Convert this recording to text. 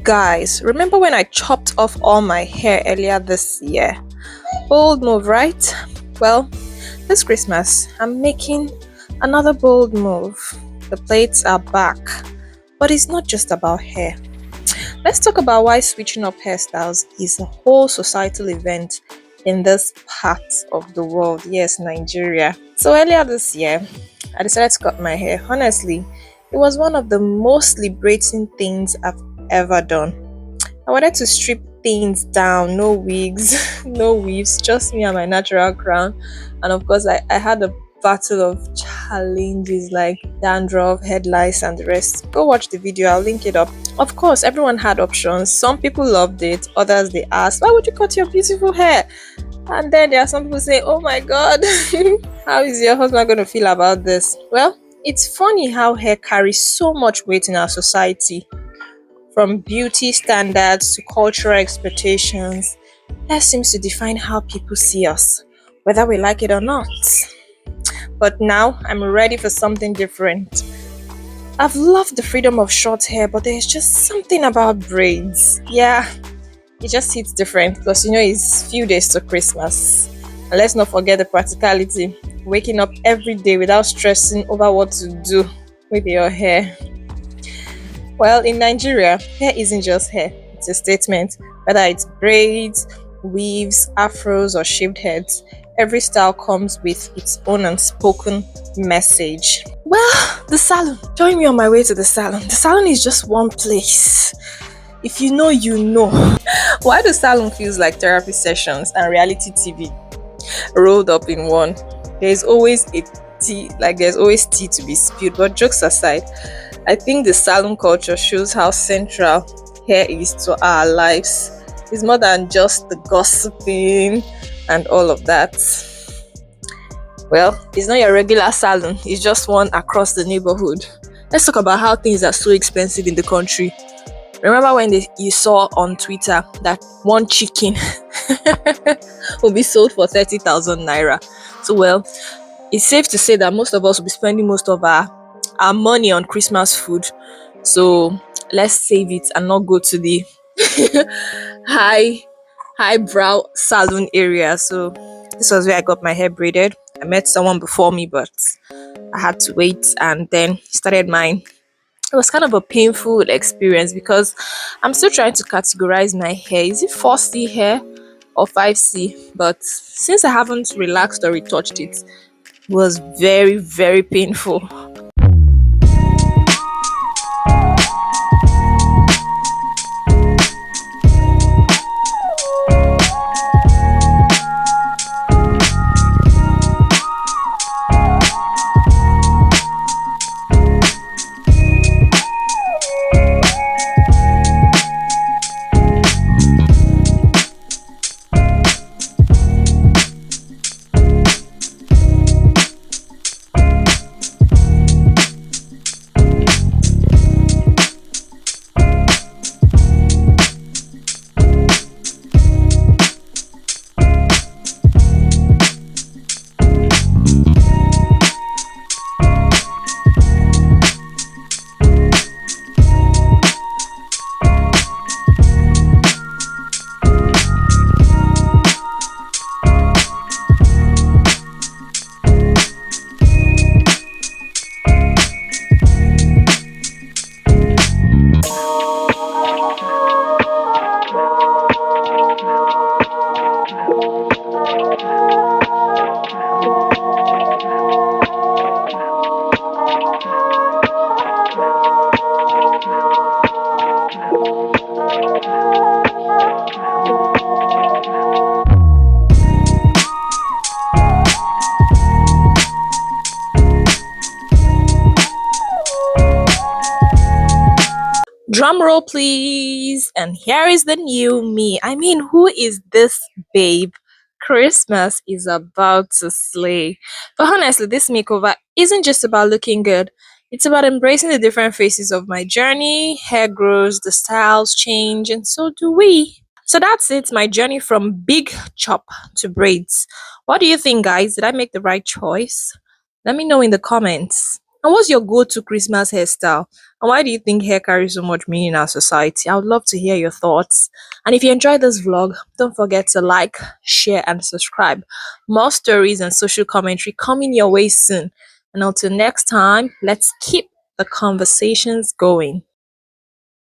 Guys, remember when I chopped off all my hair earlier this year? Bold move, right? Well, this Christmas, I'm making another bold move. The plaits are back. But it's not just about hair. Let's talk about why switching up hairstyles is a whole societal event in this part of the world. Yes, Nigeria. So earlier this year, I decided to cut my hair. Honestly, it was one of the most liberating things I've ever done. I wanted to strip things down, no wigs, no weaves, just me and my natural crown. And of course, I had a battle of challenges like dandruff, head lice, and the rest. Go watch the video, I'll link it up. Of course, everyone had options. Some people loved it, others they asked, why would you cut your beautiful hair? And then there are some people saying, oh my god, how is your husband going to feel about this? Well, it's funny how hair carries so much weight in our society. From beauty standards to cultural expectations, hair seems to define how people see us, whether we like it or not. But now I'm ready for something different. I've loved the freedom of short hair, but there's just something about braids. Yeah, it just hits different because it's few days to Christmas. And let's not forget the practicality. Waking up every day without stressing over what to do with your hair. Well, in Nigeria, hair isn't just hair, it's a statement. Whether it's braids, weaves, afros, or shaved heads, every style comes with its own unspoken message. Well, the salon. Join me on my way to the salon. The salon is just one place. If you know, you know. Why the salon feels like therapy sessions and reality TV rolled up in one. There's always tea to be spilled. But jokes aside, I think the salon culture shows how central hair is to our lives. It's more than just the gossiping and all of that. Well, it's not your regular salon, it's just one across the neighborhood. Let's talk about how things are so expensive in the country. Remember when you saw on Twitter that one chicken will be sold for 30,000 naira? So, well, it's safe to say that most of us will be spending most of our money on Christmas food. So let's save it and not go to the high highbrow salon area. So this was where I got my hair braided. I met someone before me, but I had to wait and then started mine. It was kind of a painful experience because I'm still trying to categorize my hair. Is it 4C hair or 5C? But since I haven't relaxed or retouched it, it was very, very painful. Drum roll, please. And here is the new me. I mean, who is this babe? Christmas is about to slay. But honestly, this makeover isn't just about looking good. It's about embracing the different phases of my journey. Hair grows, the styles change, and so do we. So that's it, my journey from big chop to braids. What do you think, guys? Did I make the right choice? Let me know in the comments. And what's your go-to Christmas hairstyle? And why do you think hair carries so much meaning in our society? I would love to hear your thoughts. And if you enjoyed this vlog, don't forget to like, share, and subscribe. More stories and social commentary coming your way soon. And until next time, let's keep the conversations going.